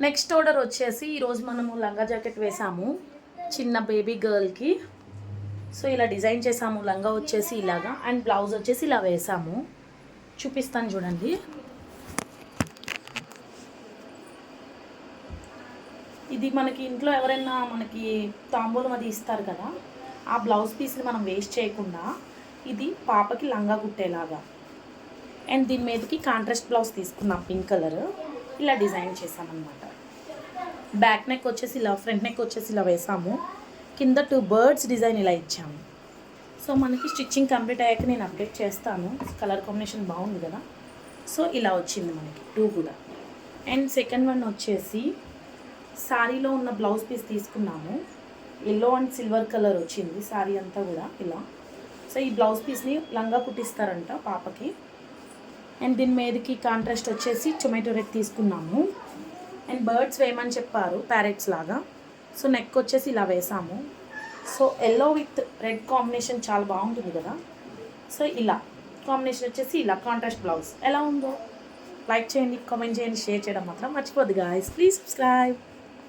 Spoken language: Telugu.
నెక్స్ట్ ఆర్డర్ వచ్చేసి ఈరోజు మనము లంగా జాకెట్ వేసాము చిన్న బేబీ గర్ల్కి. సో ఇలా డిజైన్ చేసాము. లంగా వచ్చేసి ఇలాగా అండ్ బ్లౌజ్ వచ్చేసి ఇలా వేసాము. చూపిస్తాను చూడండి. ఇది మనకి ఇంట్లో ఎవరైనా మనకి తాంబూలం అది ఇస్తారు కదా, ఆ బ్లౌజ్ పీస్ని మనం వేస్ట్ చేయకుండా ఇది పాపకి లంగా కుట్టేలాగా అండ్ దీని మీదకి కాంట్రాస్ట్ బ్లౌజ్ తీసుకున్నాం పింక్ కలర్. ఇలా డిజైన్ చేసామన్నమాట. బ్యాక్ నెక్ వచ్చేసి ఇలా, ఫ్రంట్ నెక్ వచ్చేసి ఇలా వేసాము. కింద 2 బర్డ్స్ డిజైన్ ఇలా ఇచ్చాము. సో మనకి స్టిచ్చింగ్ కంప్లీట్ అయ్యాక నేను అప్డేట్ చేస్తాను. కలర్ కాంబినేషన్ బాగుంది కదా. సో ఇలా వచ్చింది మనకి 2 కూడా. అండ్ సెకండ్ వన్ వచ్చేసి శారీలో ఉన్న బ్లౌజ్ పీస్ తీసుకున్నాము. ఎల్లో అండ్ సిల్వర్ కలర్ వచ్చింది శారీ అంతా కూడా ఇలా. సో ఈ బ్లౌజ్ పీస్ని లంగా కుట్టిస్తారంట పాపకి. అండ్ దీని మీదకి కాంట్రాస్ట్ వచ్చేసి టొమాటో రెడ్ తీసుకున్నాము. అండ్ బర్డ్స్ వేయమని చెప్పారు, ప్యారెట్స్ లాగా. సో నెక్ వచ్చేసి ఇలా వేసాము. So yellow with red combination చాలా బాగుంటుంది కదా. సో ఇలా కాంబినేషన్ వచ్చేసి ఇలా కాంట్రాస్ట్ బ్లౌజ్ ఎలా ఉందో లైక్ చేయండి, కామెంట్ చేయండి, షేర్ చేయడం మాత్రం మర్చిపోద్దు గాయ్స్. Please subscribe.